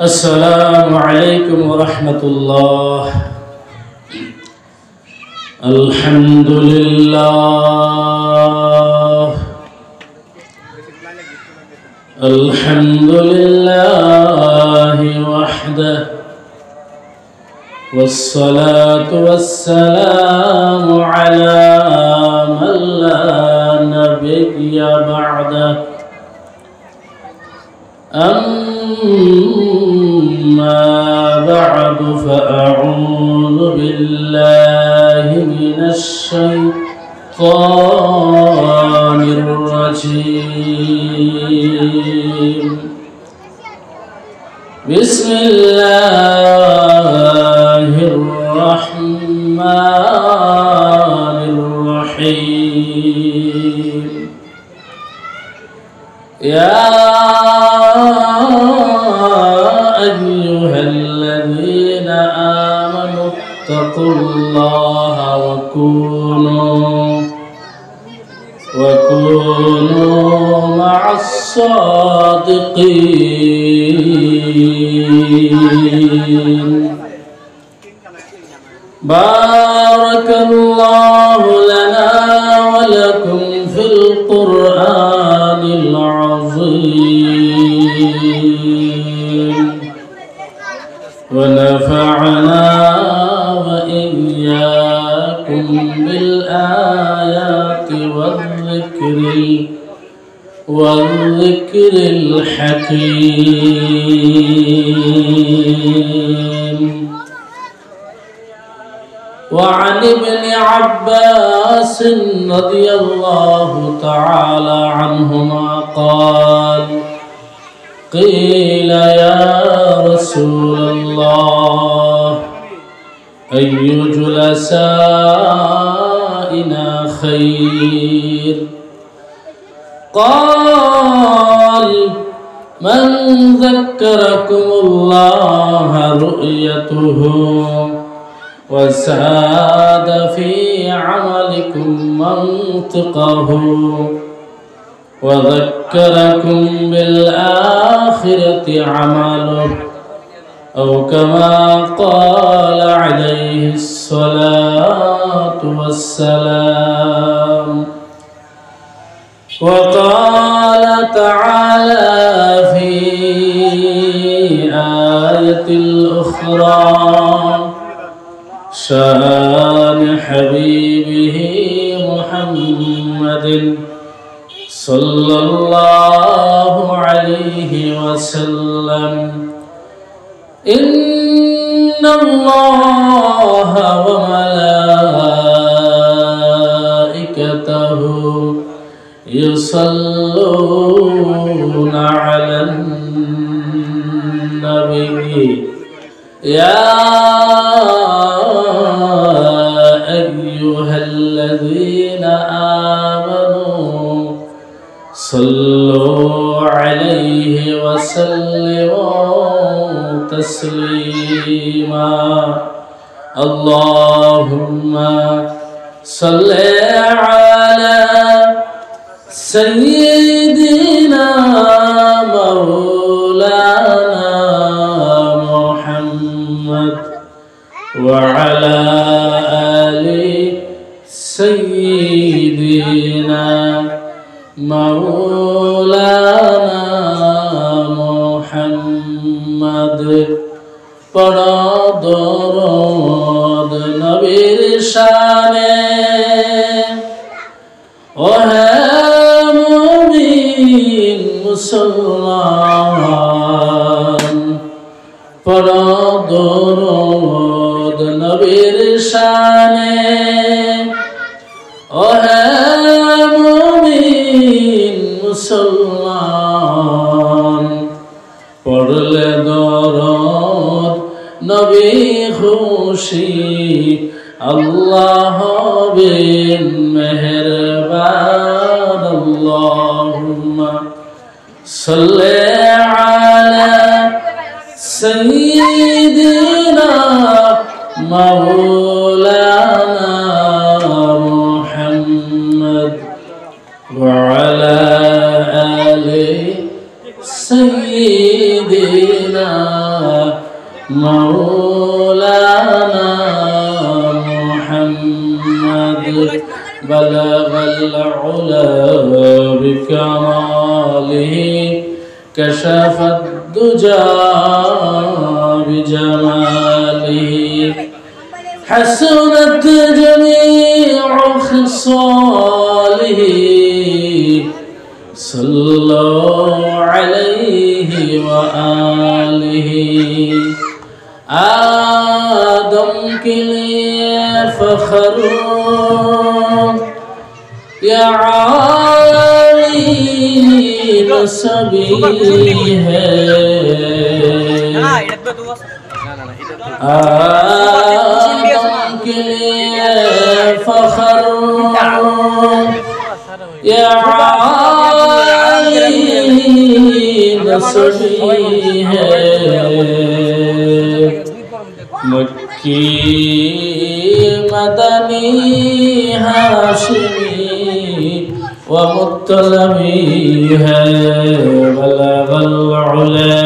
السلام عليكم ورحمة الله. الحمد لله الحمد لله وحده، والصلاة والسلام على من لا نبي بعده. أما بعد فأعوذ بالله من الشيطان الرجيم. بسم الله الرحمن الرحيم. يا أيها الذين آمنوا اتقوا الله وكونوا مع الصادقين. بارك الله لنا ولكم في القرآن العظيم، ونفعنا وإياكم بالآيات والذكر الحكيم. وعن ابن عباس رضي الله تعالى عنهما قال: قيل يا رسول الله، أي جلسائنا خير؟ قال: من ذكركم الله رؤيته وزاد في عملكم منطقه وذكركم بالآخرة عمله، أو كما قال عليه الصلاة والسلام. وقال تعالى في آية الأخرى شان حبيبه محمد صلى الله عليه وسلم: إن الله وملائكته يصلون على النبي يا أيها الذين آمنوا صلوا عليه وسلموا تسليما. اللهم صل على سيدنا مولانا محمد وعلى آل سيدنا مولانا محمد. পড়ো দরুদ নবীর শানে, ও হে মুমিন মুসলমান। পড়ো দরুদ নবীর শানে, ও হে মুমিন মুসলমান। পড়লে দরুদ নবী খুশি, আল্লাহ হবেন মেহেরবান। আল্লাহুম্মা সাল্লি আলা সাইয়্যিদিনা মাওলানা মুহাম্মদ ওয়া আলা আলি সাইয়্যিদিনা مولانا محمد بلغ العلا بكماله كشف الدجى بجماله حسنت جميع خصاله صلوا عليه وآله آدم के लिए फखर या आली नसबी है आदम के लिए फखर या आली नसबी है मक्की मदनी हाशिमी व मुत्तलबी है बलगल उला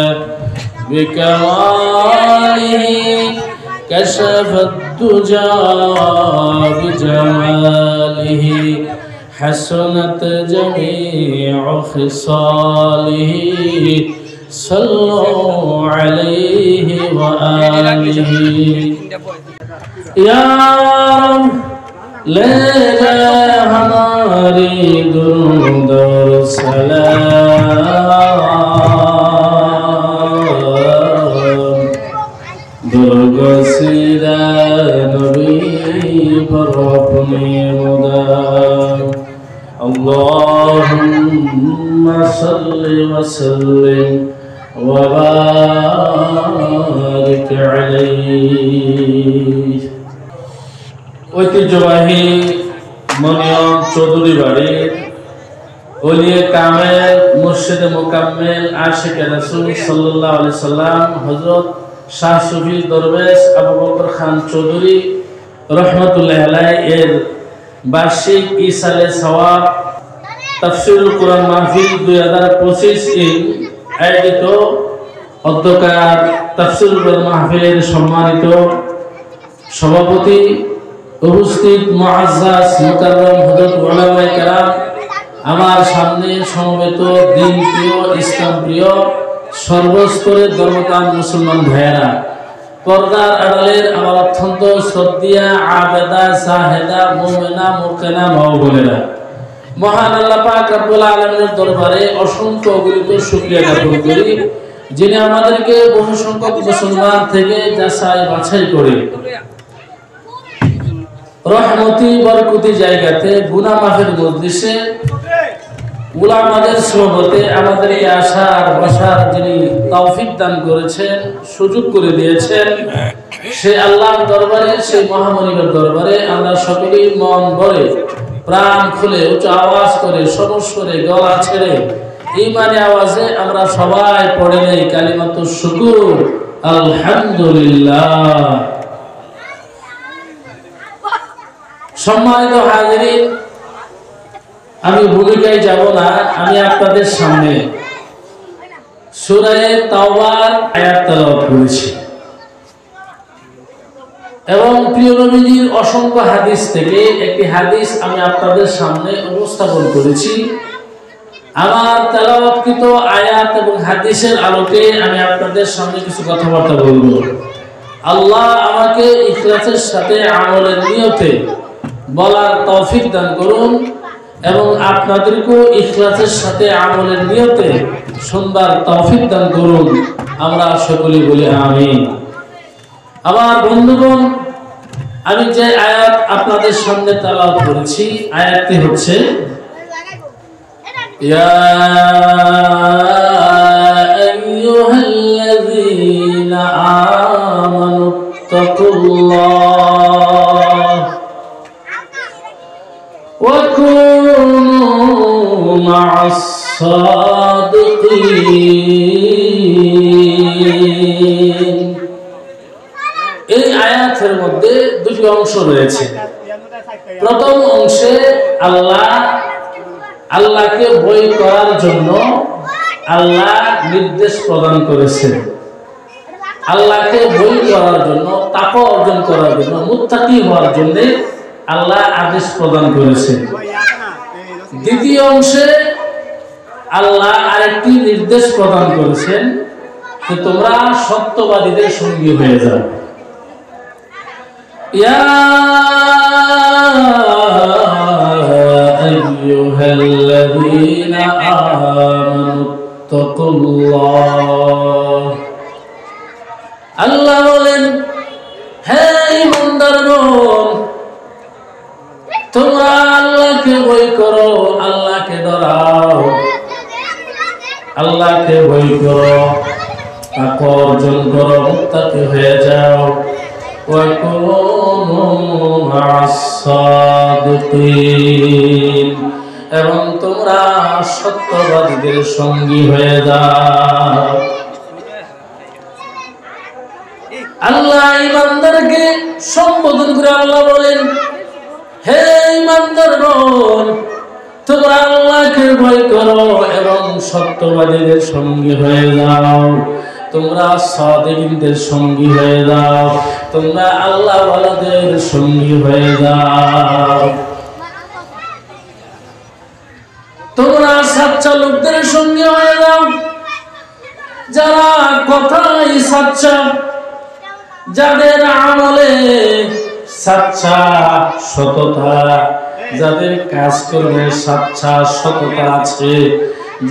बिकमालिही कशफ दुजा बिजमालिही हसनत जमीउ खिसालिही सल्लल्लाहु अलैहि व आलिहि या रब ले जा हमारी दुरूद और सलाम दुर्गसीदा नबी पर अपने मुदाम अल्लाहुम्मा सल्लि व सल्लिम وبارك عليه ঐতিহ্যবাহী মনিয়ম চৌধুরী বাড়ির ওলিয়ে কামেল মুর্শিদে মুকাম্মেল আশিকে রাসূল সাল্লাল্লাহু আলাইহি সাল্লাম হযরত শাহ সুফি দরবেশ আবু বকর খান চৌধুরী রহমাতুল্লাহি আলাইহি এর বার্ষিক ইসালে সওয়াব তাফসীরুল কুরআন মাহফিল 2025 এর আয়োজিত অধ্যকার তাফসীরুল কুরআন মাহফিলের সম্মানিত সভাপতি উপস্থিত মুআজ্জাজ মুকাররম হযরত উলামায়ে কেরাম আমার সামনে সমবেত দ্বীন প্রিয় ইসলাম প্রিয় সর্বস্তরের ধর্মপ্রাণ মুসলমান ভাইয়েরা পর্দার আড়ালের আমার অত্যন্ত শ্রদ্ধেয়া আবেদা সাহেদা মুমিনা মুকিনা মা বোনেরা মহান আল্লাহ পাক রব্বুল আলামিনের দরবারে অসংখ্য অগণিত শুকরিয়া জ্ঞাপন করি যিনি আমাদেরকে বহু সংখ্যক মুসলমান থেকে যাচাই বাছাই করে রহমতি বরকতি জায়গাতে গুনাহ মাফের মজলিসে উলামাদের সোহবতে আমাদেরকে আসার বসার যিনি তৌফিক দান করেছেন সুযোগ করে দিয়েছেন সেই আল্লাহর দরবারে সেই মহামনিবের দরবারে আমরা সকলেই মন ভরে প্রাণ খুলে উচ্চ আওয়াজ করে সমস্বরে গলা ছেড়ে ঈমানি আওয়াজে আমরা সবাই পড়ে নেই কালিমাতুশ শুকর আলহামদুলিল্লাহ। সম্মানিত হাজিরিন, আমি ভূমিকায় যাব না, আমি আপনাদের সামনে সূরা তাওবার আয়াত তেলাওয়াত করেছি এবং প্রিয় নবীজির অসংখ্য হাদিস থেকে একটি হাদিস আমি আপনাদের সামনে উপস্থাপন করেছি। আমার তেলাওয়াতকৃত আয়াত এবং হাদিসের আলোকে আমি আপনাদের সামনে কিছু কথাবার্তা বলবো। আল্লাহ আমাকে ইখলাসের সাথে আমলের নিয়তে বলার তৌফিক দান করুন এবং আপনাদেরকেও ইখলাসের সাথে আমলের নিয়তে শুনবার তৌফিক দান করুন। আমরা সকলেই বলি আমিন। আমার বন্ধুগণ, আমি যে আয়াত আপনাদের সামনে তেলাওয়াত করেছি আয়াতটি হচ্ছে ইয়া আইয়ুহাল্লাযীনা আমানুত্তাকুল্লাহ ওয়া কুনু মা'আস সাদিকিন। এই আয়াতের মধ্যে দুটি অংশ রয়েছে। প্রথম অংশে আল্লাহকে ভয় করার জন্য আল্লাহ নির্দেশ প্রদান করেছেন। আল্লাহকে ভয় করার জন্য, তাকওয়া অর্জন করার জন্য, মুত্তাকি হওয়ার জন্য আল্লাহ আদেশ প্রদান করেছেন। দ্বিতীয় অংশে আল্লাহ আরেকটি নির্দেশ প্রদান করেছেন যে তোমরা সত্যবাদীদের সঙ্গী হয়ে যাও। ইয়া আইয়ুহাল্লাযীনা আমানুত্তাকুল্লাহ, আল্লাহ বলেন হে ঈমানদারগণ, তোমরা আল্লাহকে ভয় করো, আল্লাহকে ডরাও, আল্লাহকে ভয় করো, তাকওয়া অর্জন করো, মুত্তাকি হয়ে যাও। ওয়া কুনু মা'আস সাদিকিন, এবং তোমরা সত্যবাদীদের সঙ্গী হয়ে যাও। আল্লাহ ঈমানদারকে সম্বোধন করে আল্লাহ বলেন হে ঈমানদারগণ, তোমরা আল্লাহকে ভয় করো এবং সত্যবাদীদের সঙ্গী হয়ে যাও, তোমরা সাদিকদের সঙ্গী হয়ে যাও, তোমরা আল্লাহওয়ালাদের সঙ্গী হয়ে যাও, তোমরা সচ্চা লোকদের সঙ্গী হয়ে যাও, যারা কথাই সচ্চা, যাদের আমলে সচ্চা সততা, যাদের কাজ করবে সচ্চা সততা আছে,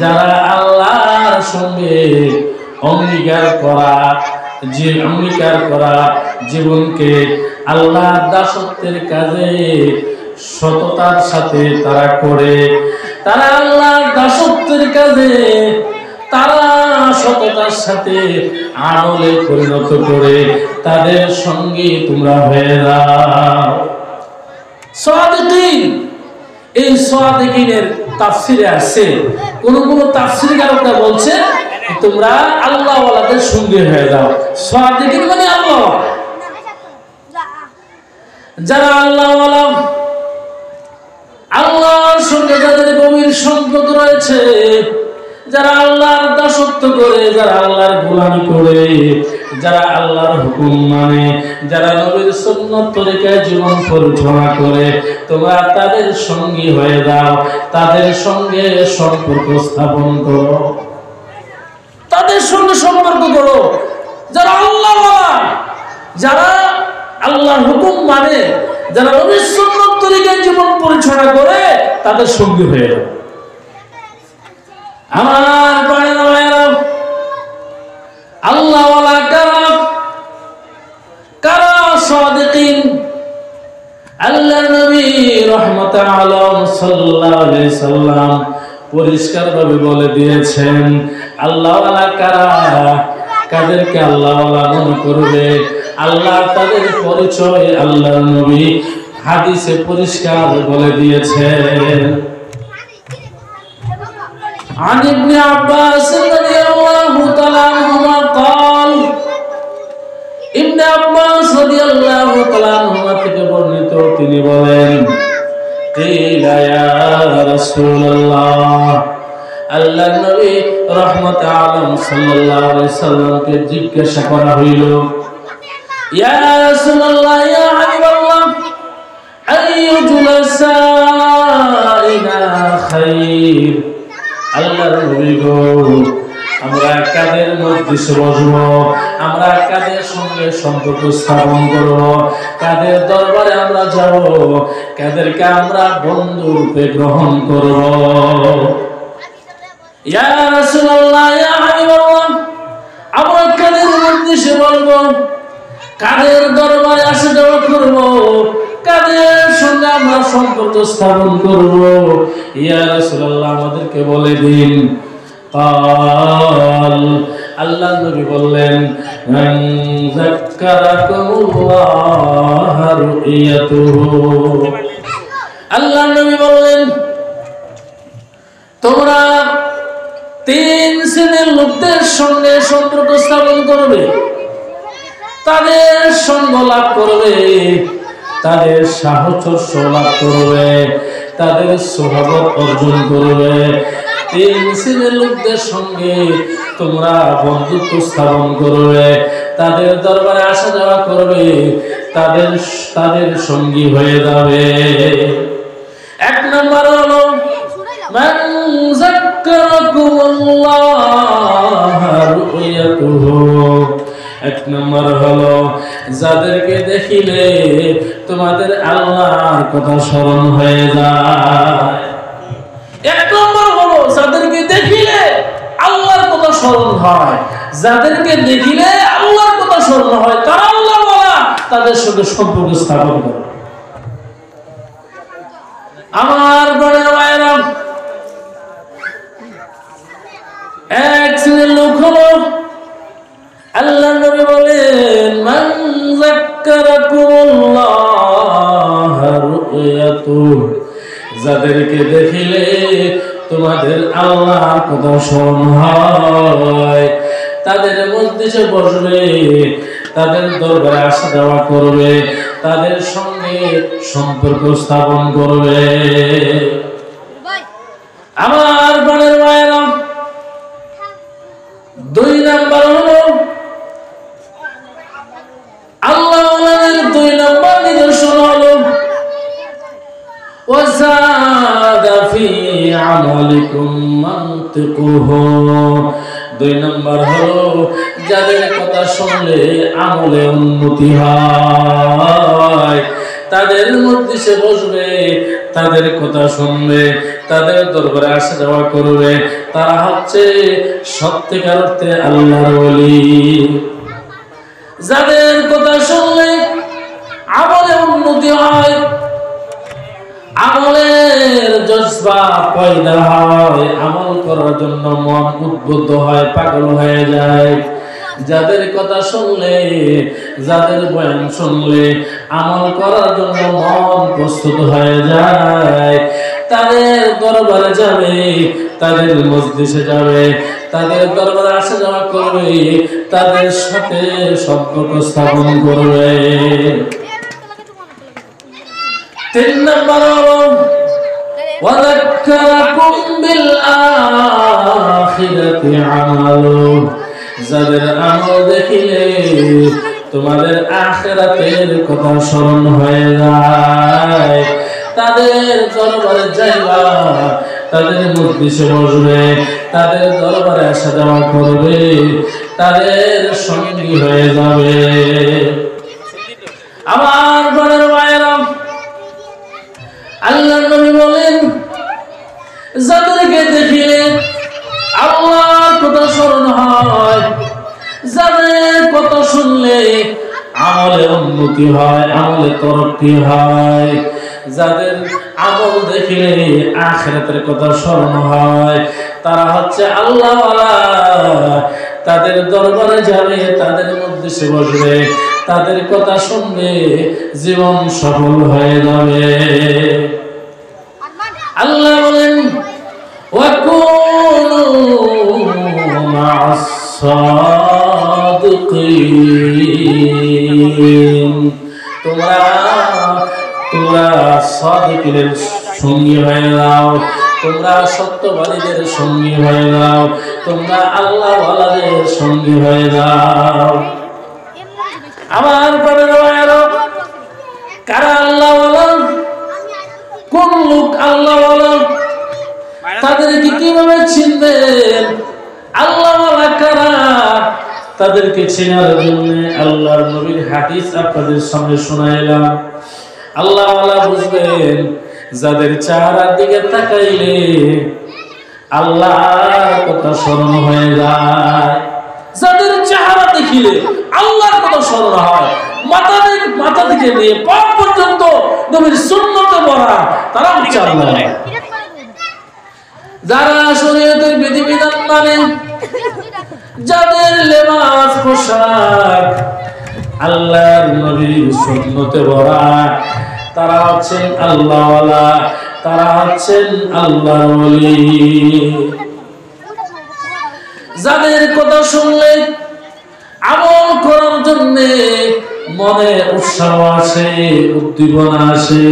যারা আল্লাহর সঙ্গে অঙ্গীকার করা জীবনকে আল্লাহর দাসত্বের কাজে সততার সাথে তারা করে, তারা আল্লাহর দাসত্বের কাজে তারা সততার সাথে আমলে পরিণত করে, তাদের সঙ্গে তোমরা হয়ে যাও। সাদিকিন, এই সাদিকিনের তাফসিরে আছে, কোন কোন তাফসিরকাররা বলছে তোমরা আল্লাহওয়ালাদের সঙ্গে হয়ে যাও। সাদিকিন মানে আল্লাহ, যারা আল্লাহওয়ালা, আল্লাহর সঙ্গে যাদের গভীর সম্পর্ক রয়েছে, যারা আল্লাহর দাসত্ব করে, যারা আল্লাহর গোলামি করে, যারা আল্লাহর হুকুম মানে, যারা নবীর সুন্নাত তরিকায় জীবন পরিচালনা করে, তোমরা তাদের সঙ্গী হয়ে যাও, তাদের সঙ্গে সম্পর্ক স্থাপন করো, তাদের সঙ্গে সম্পর্ক করো। যারা আল্লাহওয়ালা, যারা আল্লাহর হুকুম মানে, যারা নবীর সুন্নাত তরিকায় জীবন পরিচালনা করে, তাদের সঙ্গী হয়ে যাও। আমার ভাইয়েরা, আল্লাহওয়ালা কারা, কারা সাদিকিন? আল্লাহর নবী রাহমাতুল আলাম সাল্লাল্লাহু আলাইহি সাল্লাম পরিষ্কারভাবে বলে দিয়েছেন আল্লাহওয়ালা কারা, কাদেরকে আল্লাহওয়ালা মনে করবে। আল্লাহ তাদের পরিচয় আল্লাহর নবী হাদিসে পরিষ্কার বলে দিয়েছেন। عن ابن عباس رضي الله تعالى عنهما قال, ইবনে আব্বাস রাদিয়াল্লাহু তাআলা আনহুমা থেকে বর্ণিত, তিনি বলেন কিলা ইয়া রাসূলুল্লাহ, আল্লাহর নবী রাহমাতুল আলাম সাল্লাল্লাহু আলাইহি সাল্লামকে জিজ্ঞাসা করা হইল, ইয়া রাসূলুল্লাহ, ইয়া হাবিবাল্লাহ, আইয়ু জুলাসাইনা খাইর, আল্লাহর নবী গো, আমরা কাদের মধ্যে বসবো, আমরা কাদের সঙ্গে সম্পর্ক স্থাপন করব, কাদের দরবারে আমরা যাব, কাদেরকে আমরা বন্ধু রূপে গ্রহণ করব। ইয়া রাসূলুল্লাহ, ইয়া হাবিবাল্লাহ, আমরা কাদের মধ্যে বলবো, কাদের দরবারে আসা যাওয়া করব, কাদের সঙ্গে আমরা সম্পর্ক স্থাপন করব, ইয়া রাসূলুল্লাহ আমাদেরকে বলে দিন। قال, আল্লাহ নবী বললেন, মান যাক্কারাকুমুল্লাহ রুইয়াতুহু, আল্লাহ নবী বললেন তোমরা তিন শ্রেণীর লোকদের সঙ্গে সম্পর্ক স্থাপন করবে, তাদের সঙ্গ লাভ করবে, তাদের সাহচর্য লাভ করবে, তাদের সুহবত অর্জন করবে। তিন শ্রেণীর লোকদের সঙ্গে তোমরা বন্ধুত্ব স্থাপন করবে, তাদের দরবারে আসা যাওয়া করবে, তাদের সঙ্গী হয়ে যাবে। এক নম্বর হলো মান যাক্কারাকুমুল্লাহ রুয়াতুহু, এক নম্বর হলো যাদেরকে দেখিলে তোমাদের আল্লাহর কথা স্মরণ হয়ে যায়। এক নম্বর হলো যাদেরকে দেখিলে আল্লাহর কথা স্মরণ হয়, যাদেরকে দেখিলে আল্লাহর কথা স্মরণ হয়, তারা আল্লাহ বলা তাদের সঙ্গে সম্পর্ক স্থাপন করে। আমার বড় ভাইরা, এক শ্রেণীর লোক হলো আল্লাহ নবী বলেন মান যাক্কারাকুমুল্লাহ রুয়াতুহু, যাদেরকে দেখিলে তোমাদের আল্লাহর কথা স্মরণ হয়, তাদের মজলিসে বসবে, তাদের দরবারে আসা যাওয়া করবে, তাদের সঙ্গে সম্পর্ক স্থাপন করবে। আমার বোনের ভাইরা, দুই নাম্বার হলো আল্লাহর দুই নাম্বার নিদর্শন হলো ওয়াজাদা ফি আমালিকুম মানতিকুহু, দুই নাম্বার হলো যাদের কথা শুনলে আমলে উন্নতি হয়, তাদের মজলিসে বসবে, তাদের কথা শুনবে, তাদের দরবারে আসা যাওয়া করবে, তারা হচ্ছে সত্যিকার অর্থে আল্লাহর ওলি। যাদের কথা শুনলে আমলে উন্নতি হয়, আমলের জজবা পয়দা হয়, আমল করার জন্য মন উদ্বুদ্ধ হয়, পাগল হয়ে যায়। যাদের কথা শুনলে, যাদের বয়ান শুনলে আমল করার জন্য মন প্রস্তুত হয়ে যায়, তাদের দরবারে যাবে, তাদের মজলিসে যাবে, তাদের দরবারে আসা যাওয়া করবে, তাদের সাথে সম্পর্ক স্থাপন করবে। তিন নম্বর ওয়াযাক্কারাকুম বিল আখিরাতি আমালু, যাদের আমল দেখিলে তোমাদের আখিরাতের কথা স্মরণ হয়ে যায়, তাদের দরবারে যাইবা, তাদের মজলিসে বসবে, তাদের দরবারে আসা যাওয়া করবে, তাদের সঙ্গী হয়ে যাবে। আমার বড় ভাইরা, আল্লাহ নবী বলেন যাদেরকে দেখিলে আল্লাহর কথা স্মরণ হয়, যাদের কথা শুনলে আমলে উন্নতি হয়, আমলে তরক্কি হয়, যাদের আমল দেখিলে আখিরাতের কথা স্মরণ হয়, তারা হচ্ছে আল্লাহওয়ালা। তাদের দরবারে যাবে, তাদের মজলিসে বসবে, তাদের কথা শুনবে, জীবন সফল হয়ে যাবে। আল্লাহ বলেন ওয়াকুনু মা'আস সাদিকিন, তোমরা সাদিকদের সঙ্গী হয়ে যাও, তোমরা সত্যবাদীদের সঙ্গী হয়ে যাও, তোমরা আল্লাহওয়ালাদের সঙ্গী হয়ে যাও। আমার বাবার ভাইয়েরা, কারা আল্লাহওয়ালা, কোন লোক আল্লাহওয়ালা, তাদেরকে কিভাবে চিনবেন? আল্লাহওয়ালা কারা, তাদেরকে চেনার জন্য আল্লাহর নবীর হাদিস আপনাদের সামনে শোনাইলাম। আল্লাহওয়ালা বুঝবেন যাদের চেহারার দিকে তাকাইলে আল্লাহর কথা স্মরণ হয়ে যায়, যাদের চেহারা দেখিলে আল্লাহর কথা স্মরণ হয়, মাথা থেকে নিয়ে পা পর্যন্ত নবীর সুন্নতে ভরা, তারা হচ্ছে আল্লাহ। যারা শরীয়তের বিধিবিধান মানে, যাদের লেবাস পোশাক আল্লাহর নবীর সুন্নতে ভরা, তারা হচ্ছেন আল্লাহওয়ালা, তারা হচ্ছেন আল্লাহর ওলি। যাদের কথা শুনলে আমল করার জন্য মনে উৎসাহ আসে, উদ্দীপনা আসে,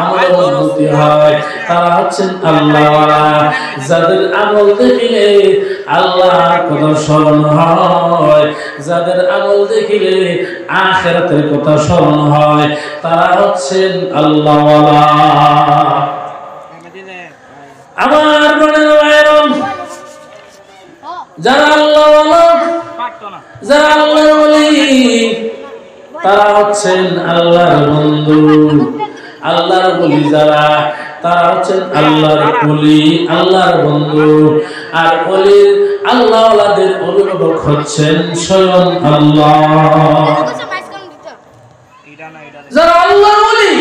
আমল উন্নতি হয়, তারা হচ্ছেন আল্লাহওয়ালা। যাদের আমল দেখিলে আল্লাহর কথা স্মরণ হয়, যাদের আমল দেখিলে আখিরাতের কথা স্মরণ হয়, তারা হচ্ছেন আল্লাহওয়ালা। আমার বোনের ভাইরা, যারা আল্লাহওয়ালা, যারা আল্লাহর ওলি, তারা হচ্ছেন আল্লাহর বন্ধু। আল্লাহর ওলি যারা, তারা হচ্ছেন আল্লাহর ওলি, আল্লাহর বন্ধু। আর ওলি আল্লাহওয়ালাদের অভিভাবক হচ্ছেন স্বয়ং আল্লাহ। যারা আল্লাহর ওলি,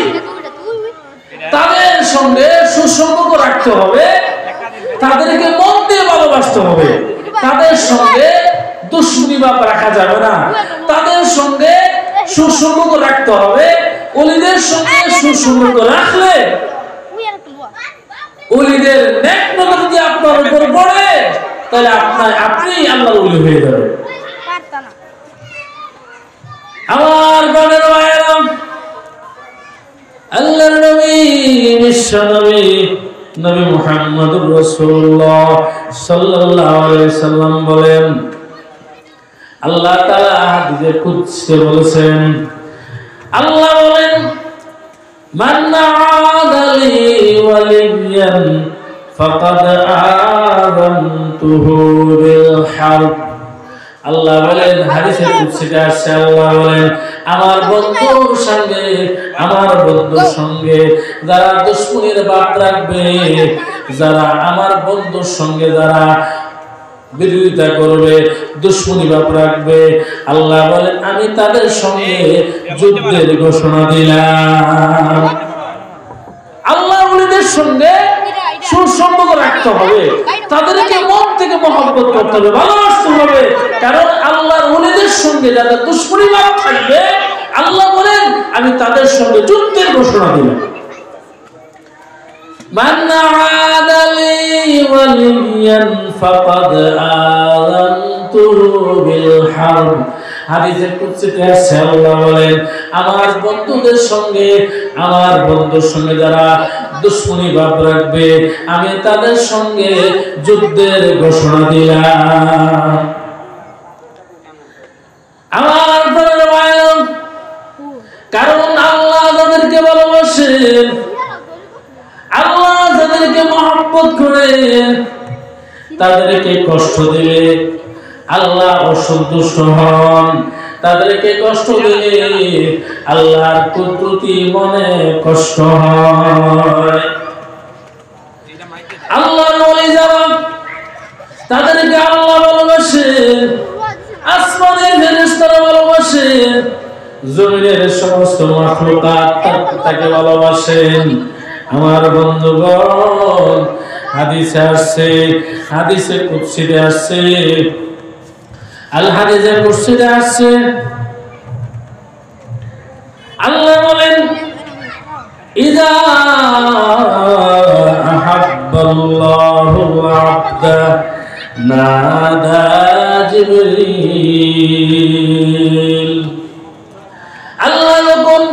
তাদের সঙ্গে সুসম্পর্ক রাখতে হবে, তাদেরকে মন দিয়ে ভালোবাসতে হবে, তাদের সঙ্গে দুশ্মনী ভাব রাখা যাবে না, তাদের সঙ্গে সুসম্পর্ক রাখতে হবে। ওলিদের সঙ্গে সুসম্পর্ক রাখলে ওলিদের নেক নজর যদি আপনার উপর পড়ে, তাহলে আপনি আল্লাহর ওলি হয়ে যাবেন। আমার বোনের ভাইরা, আল্লাহর নবী, বিশ্ব নবী, নবী মুহাম্মদুর রাসূলুল্লাহ সাল্লাল্লাহু আলাইহি সাল্লাম বলেন, আল্লাহ তাআলা হাদিসে কুদসিতে বলেছেন, আল্লাহ বলেন, মান আদালি ওয়ালিয়ান ফাকাদ আযানতুহু বিল হারব। আল্লাহ বলেন, হাদিসে কুদসিতে আসছে, আল্লাহ বলেন, আমার বন্ধুর সঙ্গে, আমার বন্ধুর সঙ্গে যারা দুশমনীর ভাব রাখবে, যারা আমার বন্ধুর সঙ্গে যারা বিরোধিতা করবে, দুশমনী ভাব রাখবে, আল্লাহ বলেন আমি তাদের সঙ্গে যুদ্ধের ঘোষণা দিলাম। আল্লাহ ওলিদের সঙ্গে সুসম্পর্ক রাখতে হবে, তাদেরকে মন থেকে মহব্বত করতে হবে, ভালোবাসতে হবে। কারণ আল্লাহর ওলিদের সঙ্গে যাদের দুশমনী ভাব থাকবে, আল্লাহ বলেন আমি তাদের সঙ্গে যুদ্ধের ঘোষণা দিলাম। মান আদালি ওয়ালিয়ান ফাকাদ আযানতুহু বিল হারব। হাদিসে কুদসিতে আছে, আল্লাহ বলেন আমার বন্ধুদের সঙ্গে, আমার বন্ধুর সঙ্গে যারা দুশমনী ভাব রাখবে, আমি তাদের সঙ্গে যুদ্ধের ঘোষণা দিলাম। আমার প্রিয় ভাই, কারণ আল্লাহ যাদেরকে ভালোবাসেন, আল্লাহ যাদেরকে মহব্বত করেন, তাদেরকে কষ্ট দিলে আল্লাহ অসন্তুষ্ট হন, তাদেরকে কষ্ট দিলে আল্লাহর প্রতি মনে কষ্ট হয়। আল্লাহর ওলি যারা, তাদেরকে আল্লাহ ভালোবাসেন, আসমানের ফেরেশতারা ভালোবাসেন, জমিনের সমস্ত মাখলুকাত তাকে ভালোবাসেন। আমার বন্ধুগণ, হাদিসে আসছে, হাদিসে কুদসিতে আসছে, আল হাদিসে কুদসিতে আসছে, আল্লাহ বলেন ইযা আহাব্বাল্লাহু আবদা নাদা জিবরিল। আল্লাহ যখন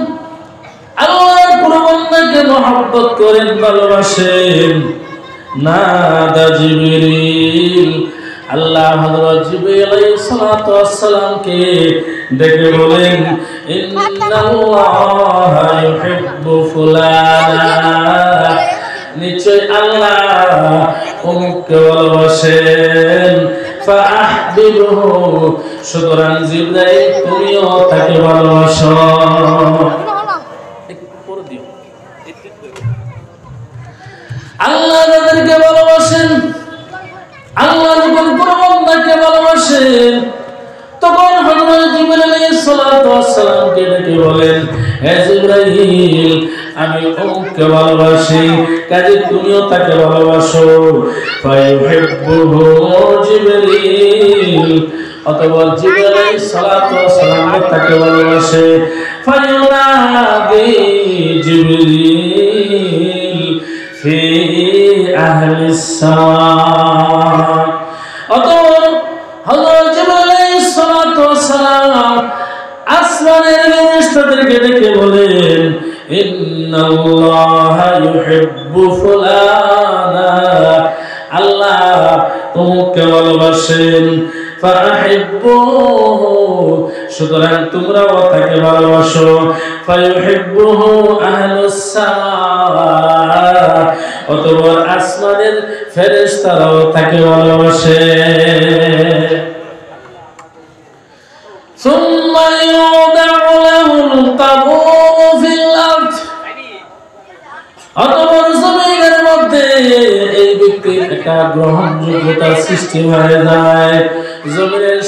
আল্লাহর কোন বান্দাকে মহব্বত করেন, ভালোবাসেন, নাদা জিবরিল, আল্লাহ হযরত জিবরিল আলাইহিস সালাতু ওয়াস সালামকে ডেকে বলেন, ইন্নাল্লাহা ইউহিব্বু ফুলানা, নিশ্চয় আল্লাহ অমুককে ভালোবাসেন, ফাআহবিবহু, সুতরাং জিবরাইল তুমিও তাকে ভালোবাসো। আল্লাহ যাদেরকে ভালোবাসেন, আল্লাহ যখন কোন বান্দাকে ভালোবাসেন, তখন হযরত জিবরাইল আলাইহিস সালাতু ওয়াস সালামকে ডেকে বলেন, হে জিবরাইল, আমি অমুককে ভালোবাসি, কাজে তুমিও তাকে ভালোবাসো। ফায়ুহিব্বুহু জিবরিল, অতঃপর জিবরাইল আলাইহিস সালাতু ওয়াস সালাম তাকে ভালোবাসে। ফায়ুনাদি জিবরিল ফি আহলিস সামা, অতঃপর হযরত জিবরাইল আলাইহিস সালাতু ওয়াস সালাম আসমানের ফেরেশতাদেরকে ডেকে বলেন, ইন্নাল্লাহা ইউহিব্বু ফুলানা, আল্লাহ অমুককে ভালোবাসেন ফাহিব্বুহু সুতরাং তোমরাও তাকে ভালোবাসো ফায়ুহিব্বুহু আহলুস সামা অতঃপর আসমানের ফেরেশতারাও তাকে ভালোবাসে সুম্মা ইউদাউ লাহুল কাবুল ফিল আরদ অতঃপর জমিনের মধ্যে এই ব্যক্তির একটা গ্রহণযোগ্যতা সৃষ্টি হয়ে যায় জমিনের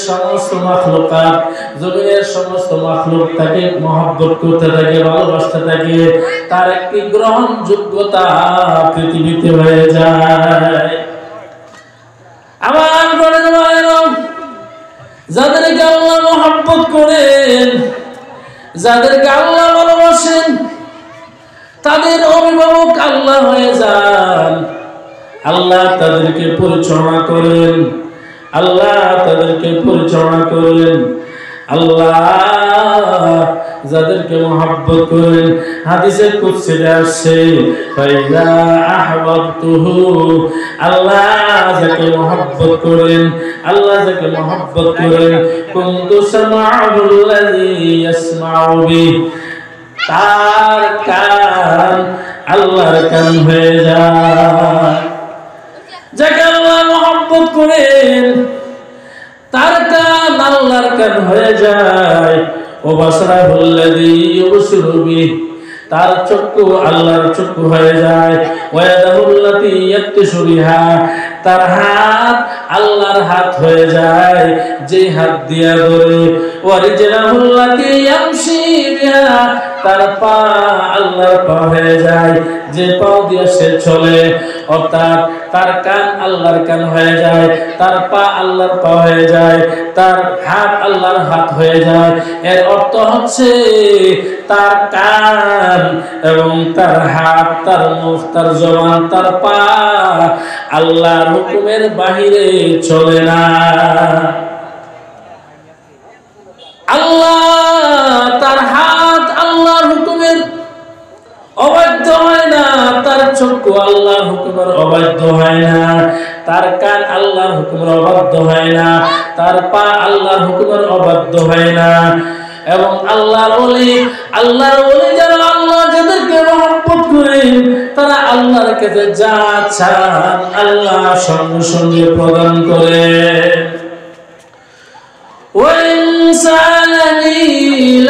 সমস্ত মাখলুক তাকে মহব্বত করতে থাকে ভালোবাসতে থাকে তার একটি গ্রহণযোগ্যতা পৃথিবীতে হয়ে যায় আমার বড় ভাইরা যাদেরকে আল্লাহ মহব্বত করেন যাদেরকে আল্লাহ ভালোবাসেন তাদের অভিভাবক আল্লাহ হয়ে যান আল্লাহ তাদেরকে পরিচালনা করেন আল্লাহ যাদেরকে মহব্বত করেন হাদিসে কুদসিতে আসছে ফাইযা আহবাবতুহু আল্লাহ যাকে মহব্বত করেন কুনতু সামাউল্লাযী ইয়াসমাউ বিহি তার কান আল্লাহর কান হয়ে যায় যাকে আল্লাহ মহব্বত করেন তার কান আল্লাহর কান হয়ে যায় ও বাসরাহুল্লাযী ইউবসিরু বিহি তার চক্ষু আল্লাহর চক্ষু হয়ে যায় ওয়াদাহুল্লাতী ইয়াবতিশু বিহা তার হাত আল্লাহর হাত হয়ে যায় যে হাত দিয়া ধরে ওয়ারিজলাহুল্লাতী ইয়ামশি বিহা তার পা আল্লাহর পা হয়ে যায় যে পা দিয়ে সে চলে অর্থাৎ তার কান আল্লাহর কান হয়ে যায় তার পা আল্লাহর পা হয়ে যায় তার হাত আল্লাহর হাত হয়ে যায় এর অর্থ হচ্ছে তার কান এবং তার হাত তার মুখ তার জবান তার পা আল্লাহর হুকুমের বাহিরে চলে না আল্লাহ তার হাত আল্লাহর হুকুমের অবাধ্য হয় না তার চক্ষু আল্লাহর হুকুমের অবাধ্য হয় না তার কান আল্লাহর হুকুমের অবাধ্য হয় না তার পা আল্লাহর হুকুমের অবাধ্য হয় না এবং আল্লাহর ওলি যারা আল্লাহ যাদেরকে মহব্বত করেন তারা আল্লাহর কাছে যা চান আল্লাহ সঙ্গে সঙ্গে প্রদান করেন وَإِنْ سَأَلَنِي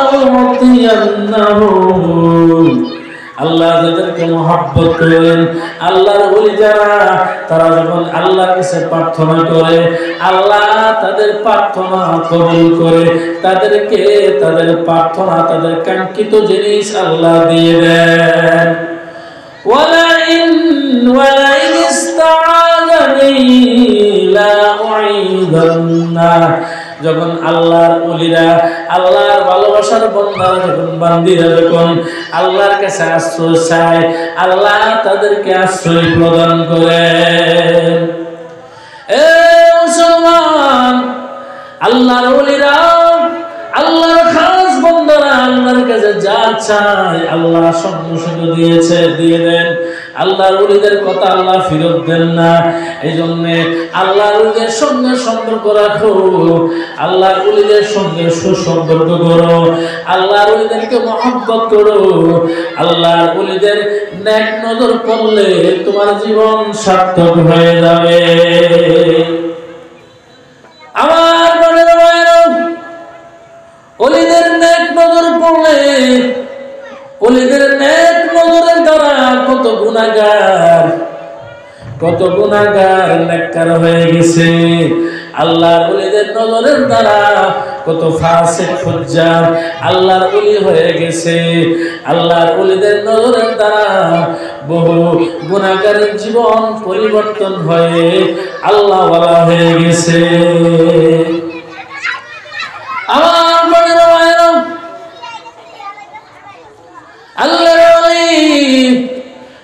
لَأُعْطِيَنَّهُ আল্লাহ যাদেরকে মহব্বত করেন আল্লাহর ওলি যারা তারা যখন আল্লাহর কাছে প্রার্থনা করে আল্লাহ তাদের প্রার্থনা কবুল করে তাদেরকে তাদের প্রার্থনা তাদের কাঙ্ক্ষিত জিনিস আল্লাহ দিয়ে দেন ওয়ালাইন ইসতাআযানি লাউঈযান্না যখন আল্লাহর ওলিরা আল্লাহর ভালোবাসার বান্দারা যখন বান্দীরা যখন আল্লাহর কাছে আশ্রয় চায় আল্লাহ তাদেরকে আশ্রয় প্রদান করেন এ মুসলমান আল্লাহর ওলিরা আল্লাহর খাস বান্দারা আল্লাহর কাছে যা চায় আল্লাহ সঙ্গে সঙ্গে দিয়ে দেন আল্লাহর ওলিদের কথা আল্লাহ ফেরত দেন না এইজন্য আল্লাহর ওলিদের সঙ্গে সম্পর্ক রাখো আল্লাহর ওলিদের সঙ্গে সুসম্পর্ক করো আল্লাহর ওলিদেরকে মহব্বত করো আল্লাহর ওলিদের নেক নজর করলে তোমার জীবন সার্থক হয়ে যাবে আমার মনের ভাইরা ওলিদের নেক নজর পড়লে ওলিদের নেক নজরের দ্বারা কত গুনাহগার নেককার হয়ে গেছে আল্লাহর ওলিদের নজরের দ্বারা কত ফাসিক ফুজ্জার আল্লাহর ওলি হয়ে গেছে আল্লাহর ওলিদের নজরের দ্বারা বহু গুনাহগারের জীবন পরিবর্তন হয়ে আল্লাহ ওয়ালা হয়ে গেছে আমার মনের ভাইরা আল্লাহর ওলি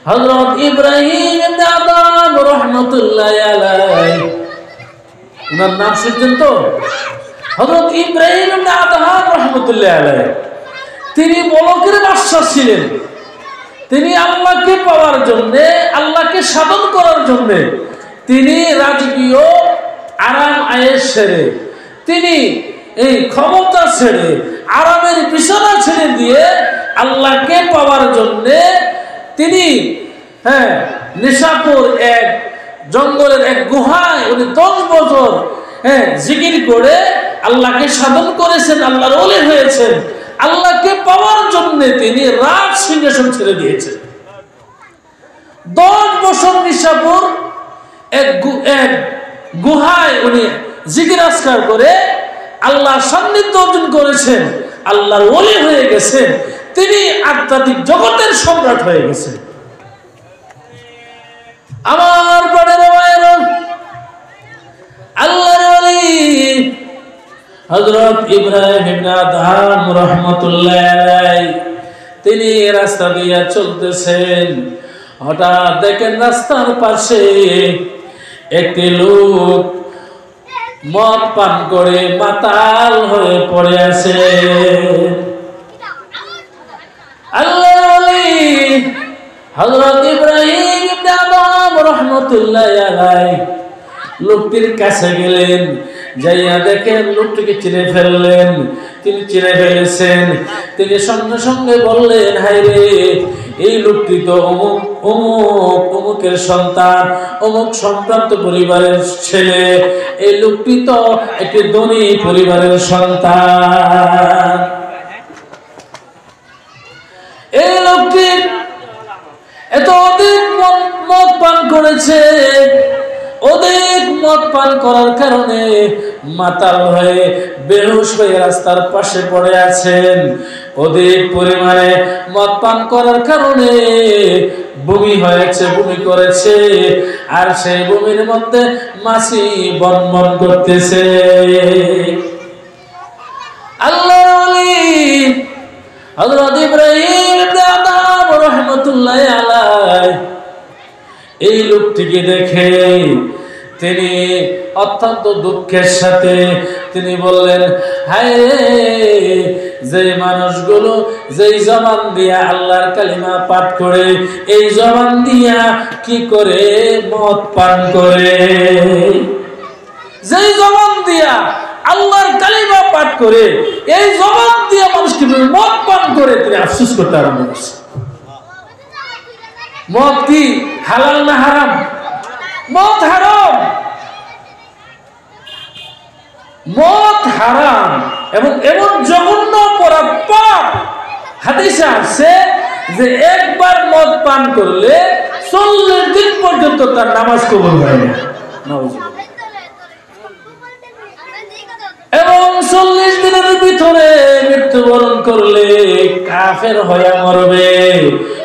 হযরত ইব্রাহিম ইবনে আদম রাহমাতুল্লাহি আলাইহি ওনার নাম শুনছেন তো হযরত ইব্রাহিম ইবনে আদম রাহমাতুল্লাহি আলাইহি তিনি মলকের বাদশা ছিলেন তিনি আল্লাহকে পাওয়ার জন্য আল্লাহকে সাধন করার জন্য তিনি রাজকীয় আরাম আয়েশ ছেড়ে, তিনি এই ক্ষমতা ছেড়ে, আরামের বিছানা ছেড়ে দিয়ে আল্লাহকে পাওয়ার জন্য তিনি নিশাপুর এক জঙ্গলের এক গুহায় উনি 10 বছর জিকির করে আল্লাহকে সাধন করেছেন, আল্লাহর ওলি হয়েছেন। আল্লাহকে পাওয়ার জন্য তিনি রাজ সিংহাসন ছেড়ে দিয়েছেন। 10 বছর নিশাপুর এক গুহায় উনি জিকির আজকার করে আল্লাহর সান্নিধ্য অর্জন করেছেন, আল্লাহর ওলি হয়ে গেছেন, তিনি আধ্যাত্মিক জগতের সম্রাট হয়ে গেছেন। আমার প্রাণের ভাইয়েরা, আল্লাহর ওলি হযরত ইব্রাহিম ইবনে আদহাম রাহমাতুল্লাহ আলাইহি তিনি রাস্তা দিয়ে চলতেছেন। হঠাৎ দেখেন রাস্তার পাশে একটি লোক মদ পান করে মাতাল হয়ে পড়ে আছে। আল্লাহর ওলি হযরত ইব্রাহিম ইবনে আদহাম রাহমাতুল্লাহ আলাইহি লোকটির কাছে গেলেন, যাইয়া দেখেন লোকটিকে চিনে ফেললেন। তিনি চিনে ফেলেছেন। তিনি সঙ্গে সঙ্গে বললেন, হায় রে, এই লোকটি তো অমুকের সন্তান, অমুক সম্ভ্রান্ত পরিবারের ছেলে, এই লোকটি তো একটি ধনী পরিবারের সন্তান। এই লোকটি এত অধিক মদ পান করেছে, অধিক মদ পান করার কারণে মাতাল হয়ে বেহুশ হয়ে রাস্তার পাশে পড়ে আছেন। অধিক পরিমাণে মদ পান করার কারণে বমি হয়েছে, বমি করেছে, আর সেই বমির মধ্যে মাছি বনবন করতেছে। আল্লাহর ওলি হযরত ইব্রাহিম ইবনে আদহাম রাহমাতুল্লাহ আলাইহি এই লোকটিকে দেখে তিনি অত্যন্ত দুঃখের সাথে তিনি বললেন, হায় রে, যে মানুষগুলো যেই জবান দিয়া আল্লাহর কালিমা পাঠ করে, এই জবান দিয়া কি করে মদ পান করে। যেই জবান দিয়া আল্লাহর কালিমা পাঠ করে, এই জবান দিয়া মানুষ কিভাবে মদ পান করে, তিনি আফসোস করতে আরম্ভ করছে। মদ কি হালাল না হারাম? মদ হারাম, মদ হারাম এবং এমন জঘন্য অপরাধ পাপ। হাদিসে আছে যে একবার মদ পান করলে 40 দিন পর্যন্ত তার নামাজ কবুল হয় না, এবং 40 দিনের ভিতরে মৃত্যুবরণ করলে কাফের হয়ে মরবে।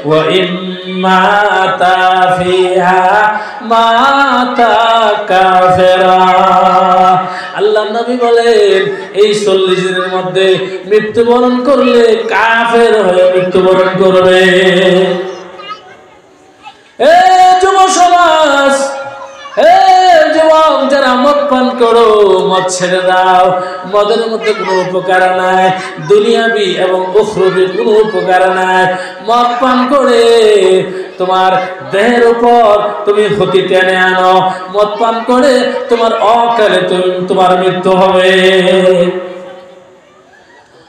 ওয়া ইম্মাতা ফিহা মাতা কাফেরা। আল্লাহ নবী বলেন, এই 40 দিনের মধ্যে মৃত্যুবরণ করলে কাফের হয়ে মৃত্যুবরণ করবে। এ যুব সমাজ, যুবক যারা মদ পান করো, মদ ছেড়ে দাও। মদের মধ্যে কোনো উপকার নাই, দুনিয়াবি এবং উখরবি কোনো উপকার নাই। মদ পান করে তোমার দেহের উপর তুমি ক্ষতি টেনে আনো। মদ পান করে তোমার অকালে তোমার মৃত্যু হবে।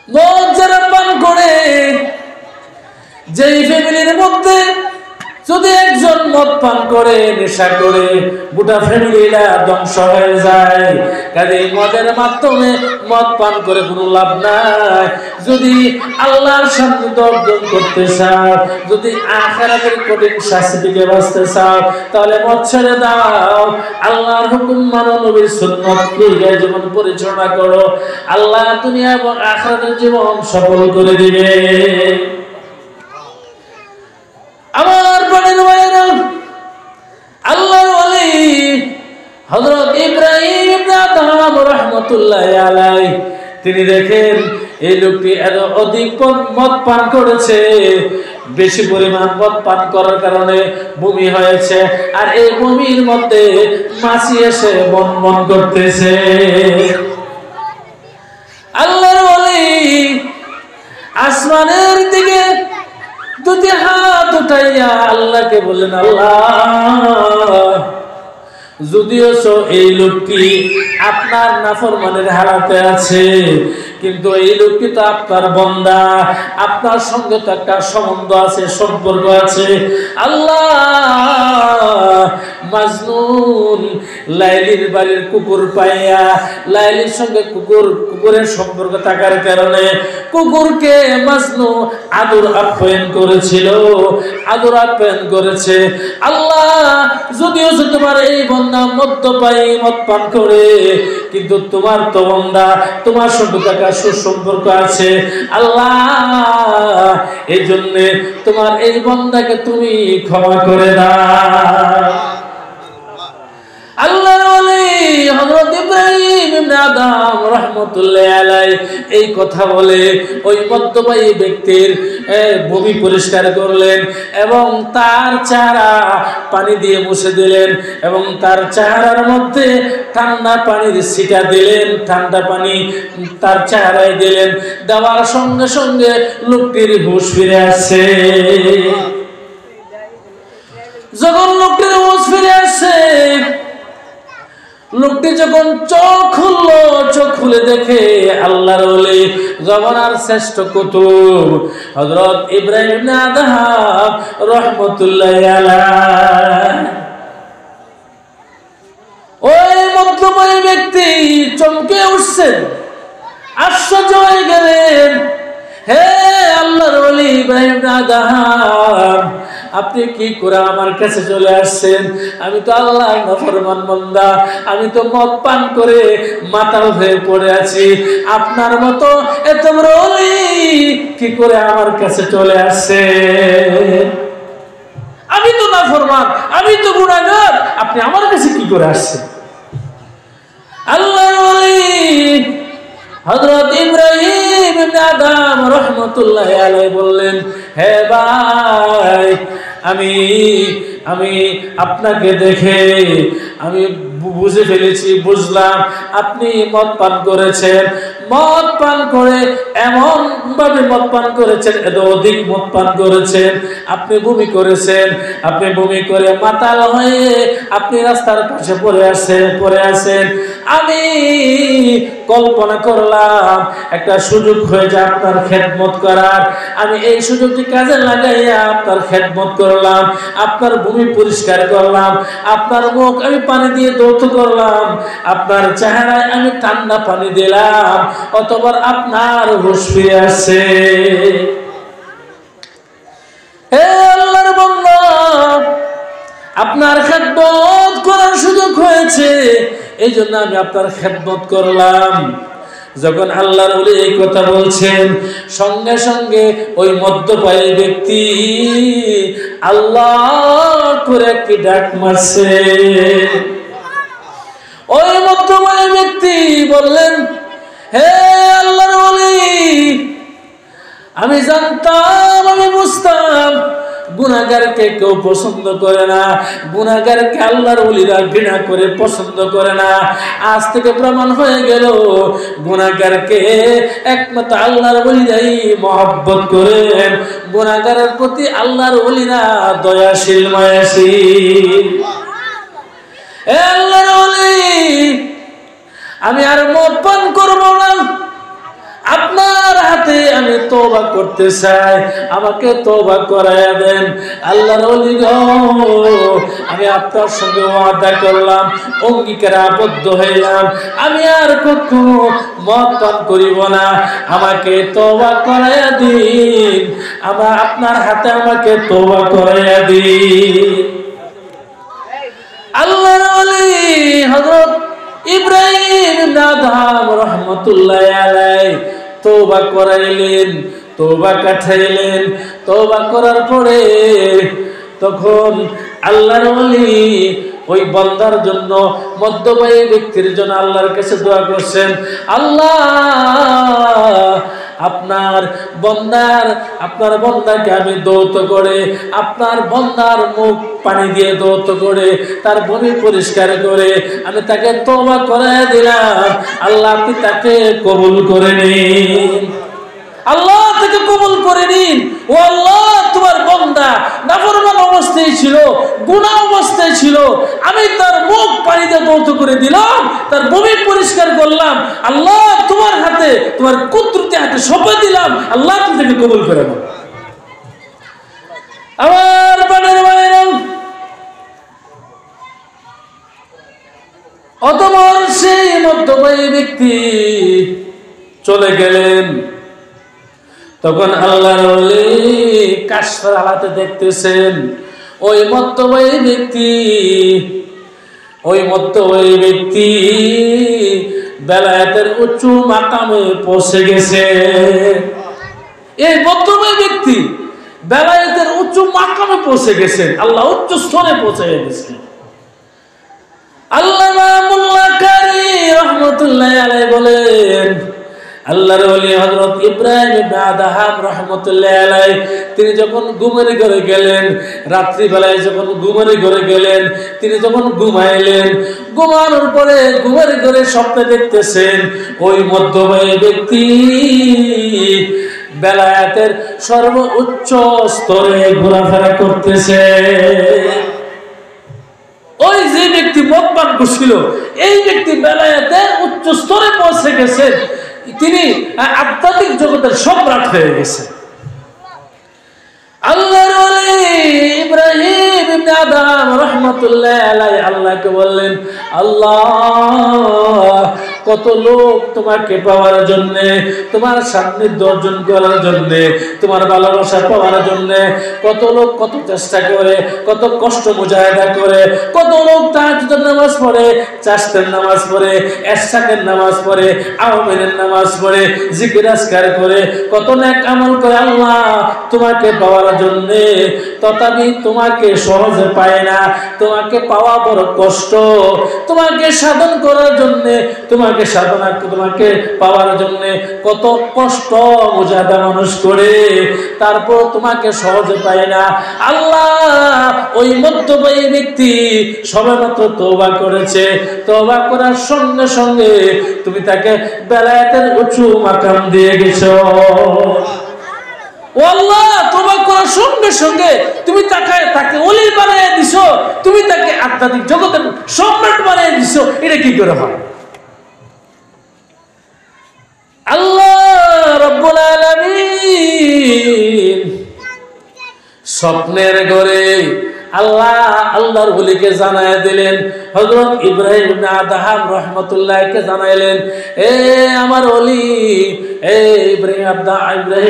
মদ যারা পান করে, যেই ফ্যামিলির মধ্যে যদি একজন মদ পান করে, নেশা করে, গোটা ফ্যামিলিটা ধ্বংস হয়ে যায়। কাজে মদের মাধ্যমে মদ পান করে কোনো লাভ নাই। যদি আল্লাহর সান্নিধ্য অর্জন করতে চাও, যদি আখিরাতের কঠিন শাস্তি থেকে বাঁচতে চাও, তাহলে মদ ছেড়ে দাও। আল্লাহর হুকুম মানো, নবীর সুন্নাত অনুযায়ী জীবন পরিচালনা করো। আল্লাহ দুনিয়া এবং আখিরাতের জীবন সফল করে দিবে। আমার প্রাণের ভাইয়েরা, আল্লাহর ওলি হযরত ইব্রাহিম ইবনে আদহাম রাহমাতুল্লাহ আলাইহি তিনি দেখেন এই লোকটি এত অধিক মদ পান করেছে, বেশি পরিমাণ মদ পান করার কারণে বমি হয়েছে, আর এই বমির মধ্যে মাছি এসে বনবন করতেছে। আল্লাহর ওলি আসমানের দিকে দুটি হাত উঠাইয়া আল্লাহকে বললেন, আল্লাহ যদিও এই লোকটি আপনার নাফরমানের হালাতে আছে, কিন্তু এই লোকটি তো আপনার বান্দা, আপনার সঙ্গে তো একটা সম্বন্ধ আছে, সম্পর্ক আছে। আল্লাহ মাজনুন লাইলির বাড়ির কুকুর পাইয়া, লাইলির সঙ্গে কুকুরের সম্পর্ক থাকার কারণে কুকুরকে মাজনু আদর আপ্যায়ন করেছিল, আদর আপ্যায়ন করেছে। আল্লাহ যদিও তোমার এই বান্দা মদ্যপায়ী, মদ পান করে, কিন্তু তোমার তো বান্দা, তোমার সঙ্গে থাকা সুসম্পর্ক আছে। আল্লাহ এই জন্য তোমার এই বান্দাকে তুমি ক্ষমা করে দাও। আল্লাহর ওলি হযরত ইব্রাহিম ইবনে আদম রাহমাতুল্লাহি আলাইহি এই কথা বলে ওই মদ্যপায়ী ব্যক্তির ভূমি পরিষ্কার করলেন এবং তার চেহারা পানি দিয়ে মুছে দিলেন এবং তার চেহারার মধ্যে ঠান্ডা পানির ছিটা দিলেন, ঠান্ডা পানি তার চেহারায় দিলেন। দেওয়ার সঙ্গে সঙ্গে লোকটির হুঁশ ফিরে আসে। যখন লোকটির হুঁশ ফিরে আসে, লোকটি যখন চোখ খুললো, চোখ খুলে দেখে আল্লাহর ওলি জমানার শ্রেষ্ঠ কুতুব হযরত ইব্রাহিম ইবনে আদম রাহমাতুল্লাহি আলাইহি। ওই মধ্যময় ব্যক্তি চমকে উঠছেন, আশ্চর্য হয়ে গেলেন। হে আল্লাহর ওলি ইব্রাহিম ইবনে আদম, আপনি কি করে আমার কাছে চলে আসছেন? আমি তো আল্লাহর নাফরমান বান্দা, আমি তো মদ পান করে মাতাল হয়ে পড়ে আছি। আপনার মতো এত বড় ওলি কি করে আমার কাছে চলে আসছে? আমি তো নাফরমান, আমি তো গুনাহগার, আপনি আমার কাছে কি করে আসছেন? আল্লাহর ওলি হযরত ইব্রাহিম ইবনে আদম রাহমাতুল্লাহি আলাইহি বললেন, হে ভাই, আমি আপনাকে দেখে আমি বুঝে ফেলেছি, বুঝলাম আপনি মদ পান করেছেন। মদ পান করে এমন ভাবে মদ পান করেছেন, এত অধিক মদ পান করেছেন, আপনি বমি করেছেন। আপনি বমি করে মাতাল হয়ে আপনি রাস্তার পাশে পড়ে আছেন। আমি কল্পনা করলাম একটা সুযোগ হয়ে যায় আপনার খেদমত করার। আমি এই সুযোগটি কাজে লাগাইয়া আপনার খেদমত করলাম, আপনার ভূমি পরিষ্কার করলাম, আপনার মুখ আমি পানি দিয়ে ধৌত করলাম, আপনার চেহারায় আমি ঠান্ডা পানি দিলাম, অতঃপর আপনার হুঁশ ফিরে আসে। হে আল্লাহর বান্দা, আপনার খেদমত করার সুযোগ হয়েছে, এই জন্য আমি আপনার খেদমত করলাম। যখন আল্লাহর ওলি এই কথা বলছেন, সঙ্গে সঙ্গে ওই মদ্যপায়ী ব্যক্তি আল্লাহ করে একটি ডাক মারছে। ওই মদ্যপায়ী ব্যক্তি বললেন, হে আল্লাহর ওলি, আমি জানতাম, আমি বুঝতাম গুনাহগারকে কেউ পছন্দ করে না, গুনাহগারকে আল্লাহর ওলিরা ঘৃণা করে, পছন্দ করে না। আজ থেকে প্রমাণ হয়ে গেল গুনাহগারকে একমাত্র আল্লাহর ওলিরাই মহব্বত করেন, গুনাহগারের প্রতি আল্লাহর ওলিরা দয়াশীল, মায়াশীল। হে আল্লাহর ওলি, আমি আর মদ পান করব না, আপনার হাতে আমি তওবা করতে চাই, আমাকে তওবা করায়া দেন। আল্লাহর ওলি গো, আমি আপনার সঙ্গে ওয়াদা করলাম, অঙ্গীকারে আবদ্ধ হইলাম, আমি আর কখনো মদ পান করিব না, আমাকে তওবা করায়া দিন, আপনার হাতে আমাকে তওবা করায়া দিন। আল্লাহর ওলি হযরত ইব্রাহিম ইবনে আদম রাহমাতুল্লাহি আলাইহি তওবা করাইলেন, তওবা কাটাইলেন। তওবা করার পরে তখন আল্লাহর ওলি ওই বান্দার জন্য, মধ্যপায়ী ব্যক্তির জন্য আল্লাহর কাছে দোয়া করছেন, আল্লাহ আপনার বান্দাকে আমি দৌত করে, আপনার বান্দার মুখ পানি দিয়ে দৌত করে, তার বমি পরিষ্কার করে আমি তাকে তওবা করায় দিলাম। আল্লাহ আপনি তাকে কবুল করে নিন, আল্লাহ তাকে কবুল করে নিন। ও আল্লাহ, তোমার বান্দা নাফরমান অবস্থায় ছিল, গুনাহ অবস্থায় ছিল, আমি তার মুখ পানিতে ধৌত করে দিলাম, তার বমি পরিষ্কার করলাম। আল্লাহ তোমার হাতে, তোমার কুদরতি হাতে শপথ দিলাম, আল্লাহ তুমি তাকে কবুল করে নাও। আমার প্রাণের ভাইরা, অতঃপর সেই মধ্যবয়ী ব্যক্তি চলে গেলেন। তখন আল্লাহর ওলি কাশফের হালাতে দেখতেছেন ওই মধ্যবয়ী ব্যক্তি বেলায়েতের উচ্চ মাকামে পৌঁছে গেছে। এই মধ্যবয়ী ব্যক্তি বেলায়েতের উচ্চ মাকামে পৌঁছে গেছেন, আল্লাহ উচ্চ স্তরে পৌঁছে গেছেন। আল্লামা মোল্লা কারি রাহমাতুল্লাহি আলাইহি বলেন, আল্লাহর ওলি হযরত ইব্রাহিম ইবনে আদহাম রাহমাতুল্লাহি আলাইহি তিনি যখন ঘুমের ঘরে গেলেন, রাত্রি বেলায় যখন ঘুমের ঘরে গেলেন, তিনি যখন ঘুমাইলেন, ঘুমানোর পরে ঘুমের ঘরে স্বপ্নে দেখতেছেন ওই মধ্যবয়ী ব্যক্তি বেলায়েতের সর্বোচ্চ স্তরে ঘোরাফেরা করতেছে। ওই যে ব্যক্তি মদ পান করছিল, এই ব্যক্তি বেলায়েতের উচ্চ স্তরে পৌঁছে গেছে, তিনি আধ্যাত্মিক জগতের সম্রাট হয়ে গেছে। আল্লাহর ওলি ইব্রাহিম ইবনে আদহাম রাহমাতুল্লাহি আলাইহি আল্লাহকে বললেন, আল্লাহ কত লোক তোমাকে পাওয়ার জন্য, তোমার সান্নিধ্য অর্জন করার জন্য, তোমার ভালোবাসা পাওয়ার জন্য কত লোক কত চেষ্টা করে, কত কষ্ট মুজাহিদা করে, কত লোক তাহাজ্জুদের নামাজ পড়ে, চাশতের নামাজ পড়ে, এশরাকের নামাজ পড়ে, আওয়ামের নামাজ পড়ে, জিকির আজকার করে, কত নেক আমল করে আল্লাহ তোমাকে পাওয়ার জন্য, তথাপি তোমাকে সহজে পায় না, তোমাকে পাওয়া বড় কষ্ট। তোমাকে সাধন করার জন্য, তোমাকে পাওয়ার জন্য কত কষ্ট মুজাহিদা মানুষ করে, তারপর তোমাকে সহজে পায় না। আল্লাহ ওই মধ্যবয়ী ব্যক্তি সবেমাত্র তওবা করেছে, তওবা করার সঙ্গে সঙ্গে তুমি তাকে বেলায়েতের উঁচু মাকাম দিয়ে গেছো। ও আল্লাহ, তওবা করার সঙ্গে সঙ্গে তুমি তাকে ওলি বানিয়ে দিছো, তুমি তাকে আধ্যাত্মিক জগতের সম্রাট বানিয়ে দিছো। এটা কি করে হয়? আল্লাহ রাব্বুল আলামিন স্বপ্নের ঘরে আল্লাহর ওলিকে জানায় দিলেন, হযরত ইব্রাহিম ইবনে আদহাম রাহমাতুল্লাহিকে জানাইলেন, এ আমার ওলি, এ ইব্রাহিম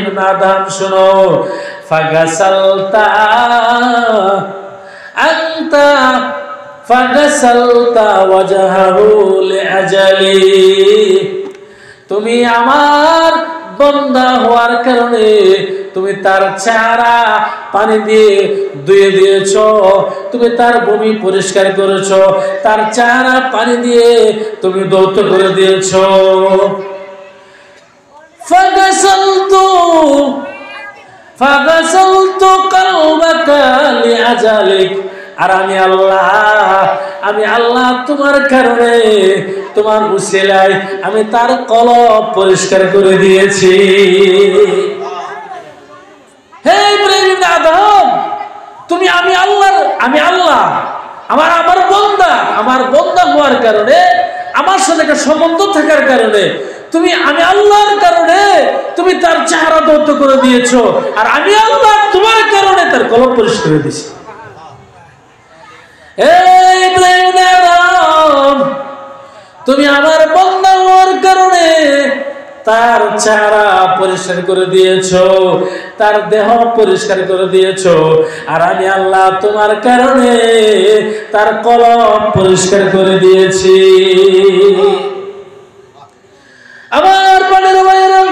ইবনে আদহাম শোনো, ফাগাসালতা ওয়াজহাহু লিআজালি, তুমি আমার বান্দা হওয়ার কারণে তুমি তার চেহারা পানি দিয়ে ধুয়ে দিয়েছো, তুমি তার বমি পরিষ্কার করেছো, তার চেহারা পানি দিয়ে তুমি ধৌত করে দিয়েছো। ফাগাসালতু কলবাকা লিআজালিক, আর আমি আল্লাহ তোমার কারণে, তোমার উসিলায় আমি তার কলব পরিষ্কার করে দিয়েছি। হে ইব্রাহিম ইবনে আদহাম, তুমি আমি আল্লাহ আমার বান্দা হওয়ার কারণে, আমার সাথে একটা সম্বন্ধ থাকার কারণে, তুমি আমি আল্লাহর কারণে তুমি তার চেহারা ধৌত করে দিয়েছো, আর আমি আল্লাহ তোমার কারণে তার কলব পরিষ্কার করে দিয়েছি। তুমি আমার বান্দা হওয়ার কারণে তার চেহারা পরিষ্কার করে দিয়েছো, তার দেহ পরিষ্কার করে দিয়েছো, আর আমি আল্লাহ তোমার কারণে তার কলব পরিষ্কার করে দিয়েছি। আমার প্রাণের ভাইয়েরা,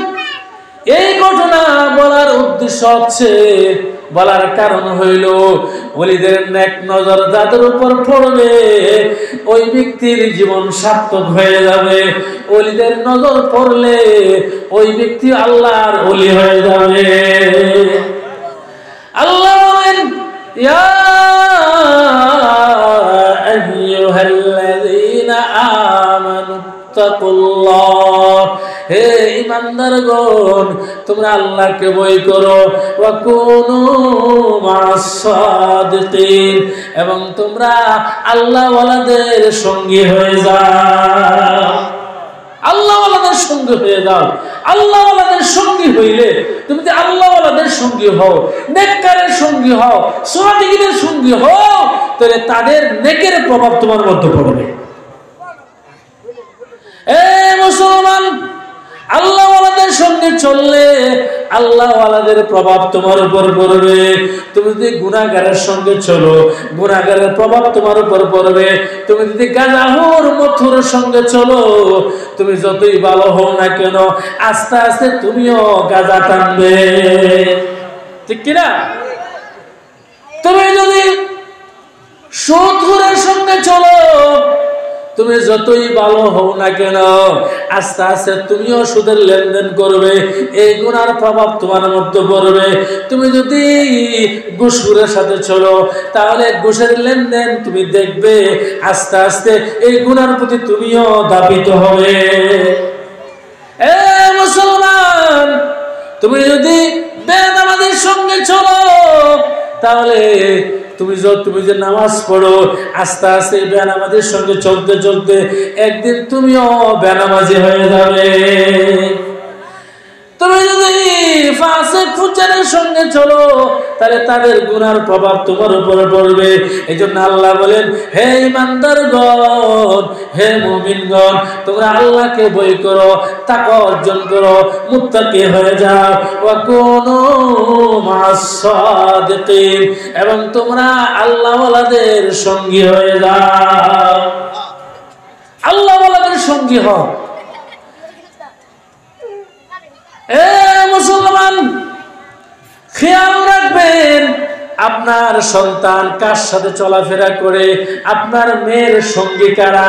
এই ঘটনা বলার উদ্দেশ্য হচ্ছে, বলার কারণ হইল ওলিদের নেক নজর যাদের উপর পড়বে ওই ব্যক্তির জীবন সার্থক হয়ে যাবে। ওলিদের নজর পড়লে ওই ব্যক্তি আল্লাহর ওলি হয়ে যাবে। আল্লাহ বলেন, ইয়া আইয়ুহাল্লাযীনা আমানু তাকুল্লাহ, হে ঈমানদারগণ তোমরা আল্লাহকে ভয় করো ওয়া কুনু মা'আস সাদিকিন এবং তোমরা আল্লাহওয়ালাদের সঙ্গী হয়ে যাও। আল্লাহওয়ালাদের সঙ্গী হয়ে যাও। আল্লাহওয়ালাদের সঙ্গী হইলে তুমি যদি আল্লাহওয়ালাদের সঙ্গী হও, নেককারের সঙ্গী হও, সাদিকদের সঙ্গী হও, তাহলে তাদের নেকের প্রভাব তোমার মধ্যে পড়বে। এ মুসলমান, আল্লাহওয়ালাদের সঙ্গে চললে আল্লাহওয়ালাদের প্রভাব তোমার উপর পড়বে। তুমি যদি গুনাহগারের সঙ্গে চলো, গুনাহগারের প্রভাব তোমার উপর পড়বে। তুমি যদি গাঁজাখোর মথুর সঙ্গে চলো, তুমি যতই ভালো হও না কেন আস্তে আস্তে তুমিও গাঁজা টানবে, ঠিক কিনা? তুমি যদি সুদখোরের সঙ্গে চলো, তুমি যতই ভালো হও না কেন আস্তে আস্তে তুমিও সুদের লেনদেন করবে, এই গুনার প্রভাব তোমার মধ্যে পড়বে। তুমি যদি ঘুষখোরের সাথে চলো, তাহলে ঘুষের লেনদেন তুমি দেখবে, আস্তে আস্তে এই গুনার প্রতি তুমিও ধাবিত হবে। এ মুসলমান, তুমি যদি বেনামাজের সঙ্গে চলো, তাহলে তুমি যে নামাজ পড়ো, আস্তে আস্তে বেনামাজের সঙ্গে চলতে চলতে একদিন তুমিও বেনামাজি হয়ে যাবে। তুমি যদি ফাসিক ফুজ্জারের সঙ্গে চলো, তাহলে তাদের গুনার প্রভাব তোমার উপরে পড়বে। এই জন্য আল্লাহ বলেন, হে ঈমানদারগণ, হে মুমিনগণ, তোমরা আল্লাহকে ভয় করো, তাকওয়া অর্জন করো, মুত্তাকি হয়ে যাও। ওয়া কুনু মা'আস সাদিকিন এবং তোমরা আল্লাহওয়ালাদের সঙ্গী হয়ে যাও। আল্লাহওয়ালাদের সঙ্গী হও। এ মুসলমান, খেয়াল রাখবেন আপনার সন্তান কার সাথে চলাফেরা করে, আপনার মেয়ের সঙ্গী কারা,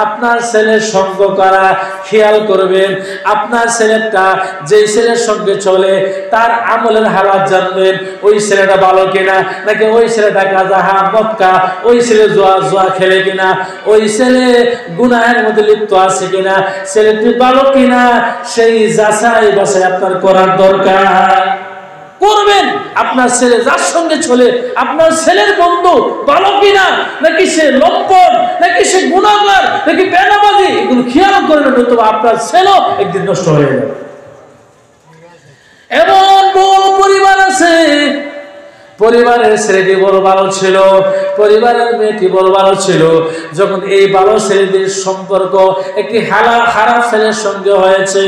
আপনার ছেলের সঙ্গ কারা, খেয়াল করবেন। আপনার ছেলেটা যে ছেলের সঙ্গে চলে তার আমলের হালাত জানবেন, ওই ছেলেটা ভালো কিনা, নাকি ওই ছেলেটা গাঁজা মদকা, ওই ছেলে জুয়া খেলে কিনা, ওই ছেলে গুনাহের মধ্যে লিপ্ত আছে কিনা, ছেলেটি ভালো কিনা, সেই যাচাই বাছাই আপনার করার দরকার। করবেন আপনার ছেলে যার সঙ্গে চলে, আপনার ছেলের বন্ধু ভালো কিনা, নাকি সে লম্পট, নাকি সে গুনাহগার, নাকি বেনামাজি, এগুলো খেয়াল করবেন, নয়তো আপনার ছেলেও একদিন নষ্ট হয়ে যাবে। এমন বহু পরিবার আছে, পরিবারের ছেলেটি বড় ভালো ছিল, পরিবারের মেয়েটি বড় ভালো ছিল, যখন এই ভালো ছেলেটির সম্পর্ক একটি খারাপ ছেলের সঙ্গে হয়েছে,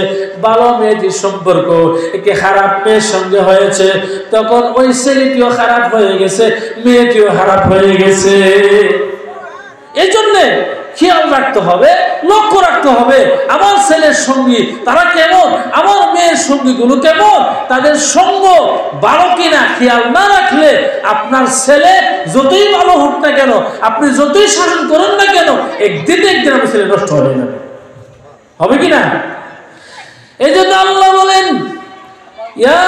ভালো মেয়েটির সম্পর্ক একটি খারাপ মেয়ের সঙ্গে হয়েছে, তখন ওই ছেলেটিও খারাপ হয়ে গেছে, মেয়েটিও খারাপ হয়ে গেছে। এই জন্যে খেয়াল রাখতে হবে, লক্ষ্য রাখতে হবে আমার ছেলের সঙ্গী তারা কেমন, আমার মেয়ের সঙ্গীগুলো কেমন, তাদের সঙ্গ ভালো কিনা খেয়াল না রাখলে আপনার ছেলে যতই ভালো হোক না কেন, আপনি যতই শাসন করেন না কেন, একদিন আমার ছেলে নষ্ট হয়ে যাবে, হবে কিনা? এই জন্য আল্লাহ বলেন, ইয়া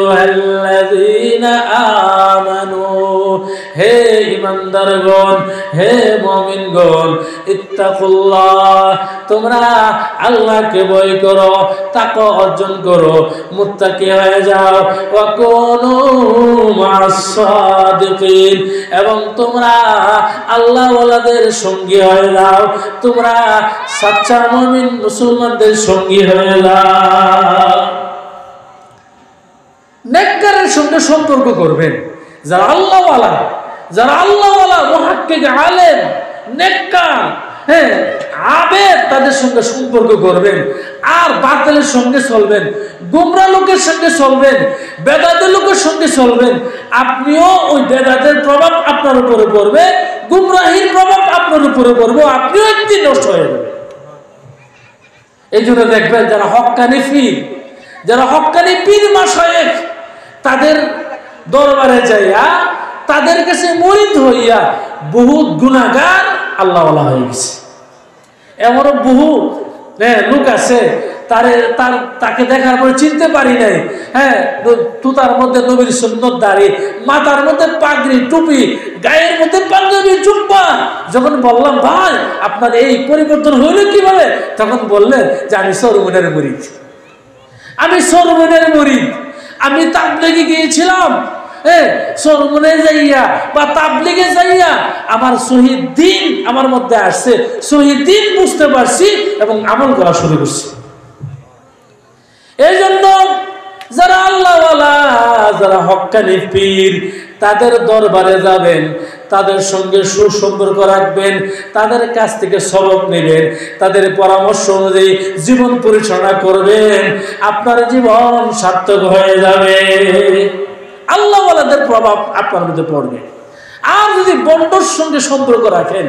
আইয়ুহাল্লাযীনা আমানু, হে ঈমানদারগণ, হে মুমিনগণ, ইত্তাকুল্লাহ, তোমরা আল্লাহকে ভয় করো, তাকওয়া অর্জন করো, মুত্তাকি হয়ে যাও। ওয়া কুনু মা'আস সাদিকিন এবং তোমরা আল্লাহওয়ালাদের সঙ্গী হয়ে যাও, তোমরা সাচ্চা মুমিন মুসলমানদের সঙ্গী হয়ে যাও। নেককারের সঙ্গে সম্পর্ক করবেন, যারা আল্লাহওয়ালা মুহাক্কিক আলেম নেককার, হ্যাঁ আবেদ, তাদের সঙ্গে সম্পর্ক করবেন। আর বাতিলের সঙ্গে চলবেন, গোমরা লোকের সঙ্গে চলবেন, বেদাতের লোকের সঙ্গে চলবেন, আপনিও ওই বেদাতের প্রভাব আপনার উপরে পড়বে, গুমরাহির প্রভাব আপনার উপরে পড়বে, আপনিও একদিন নষ্ট হয়ে যাবেন। এই জন্য দেখবেন যারা হক্কানি পীর মাশায়েখ, তাদের দরবারে যাইয়া তাদের কাছে মুরিদ হইয়া বহুত গুনাহগার আল্লাহওয়ালা হয়ে গেছে। এমনও বহু লোক আছে তাকে দেখার পরে চিনতে পারি নাই। হ্যাঁ, তুতার মধ্যে নবীর সুন্নত দাড়ি, মাথার মধ্যে পাগড়ি টুপি, গায়ের মধ্যে পাঞ্জাবি জুব্বা। যখন বললাম ভাই আপনার এই পরিবর্তন হইল কিভাবে, তখন বললেন যে আমি সরমনের মুরিদ, আমি সরমনের মুরিদ। আমি তাবলীগে গিয়েছিলাম, সরমনে যাইয়া বা তাবলীগে যাইয়া আমার শহীদ দিন আমার মধ্যে আসছে, শহীদ দিন বুঝতে পারছি এবং আমল করা শুরু করছি। এই জন্য যারা আল্লাহওয়ালা, যারা হক্কানি পীর, তাদের দরবারে যাবেন, তাদের সঙ্গে সুসম্পর্ক রাখবেন, তাদের কাছ থেকে সবক নেবেন, তাদের পরামর্শ অনুযায়ী জীবন পরিচালনা করবেন, আপনার জীবন সার্থক হয়ে যাবে। আল্লাহওয়ালাদের প্রভাব আপনার মধ্যে পড়বে। আর যদি বন্ডর সঙ্গে সম্পর্ক রাখেন,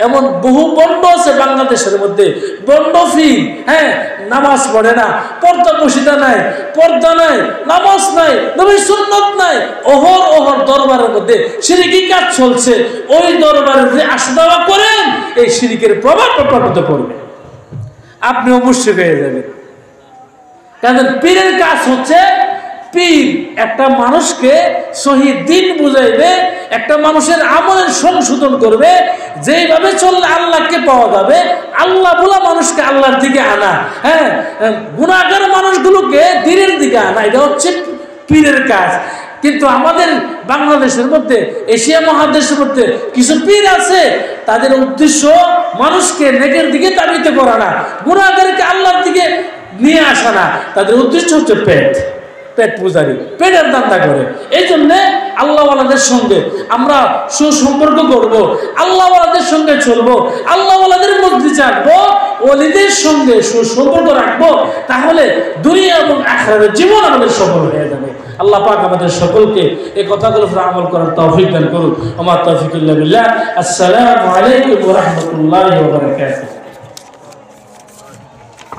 এমন বহু বন্ড আছে বাংলাদেশের মধ্যে, বন্ড ফির, হ্যাঁ, নামাজ পড়ে না, পর্দা বসিতা নাই, পর্দা নাই, নামাজ নাই, নবীর সুন্নত নাই, ওহর দরবারের মধ্যে শিরকি কাজ চলছে। ওই দরবারে যে আসা যাওয়া করেন, এই শিরকের প্রভাব আপনার মধ্যে পড়বে, আপনিও মুশরিক হয়ে যাবেন। কারণ পীরের কাজ হচ্ছে, পীর একটা মানুষকে সহি দিন বুঝাইবে, একটা মানুষের আমলের সংশোধন করবে, যেইভাবে চললে আল্লাহকে পাওয়া যাবে, আল্লাহ বলা মানুষকে আল্লাহর দিকে আনা, হ্যাঁ, গুনাহগার মানুষগুলোকে দিনের দিকে আনা, এটা হচ্ছে পীরের কাজ। কিন্তু আমাদের বাংলাদেশের মধ্যে, এশিয়া মহাদেশের মধ্যে কিছু পীর আছে, তাদের উদ্দেশ্য মানুষকে নেকের দিকে তাড়িত করা না, গুনাহগারকে আল্লাহর দিকে নিয়ে আসা না, তাদের উদ্দেশ্য হচ্ছে পেট পূজারি, পেটের দান্দা করে। এই জন্য আল্লাহওয়ালাদের সঙ্গে আমরা সুসম্পর্ক করব, আল্লাহওয়ালাদের সঙ্গে চলবো, আল্লাহওয়ালাদের মধ্যে থাকবো, ওলিদের সঙ্গে সুসম্পর্ক রাখবো, তাহলে দুনিয়া এবং আখিরাতের জীবন আমাদের সফল হয়ে যাবে। আল্লাহ পাক আমাদের সকলকে এই কথাগুলো উপর আমল করার তৌফিক দান করুন। আমার তৌফিক ইল্লা বিল্লাহ। আসসালামু আলাইকুম ওয়া রাহমাতুল্লাহি ওয়া বারাকাতুহু।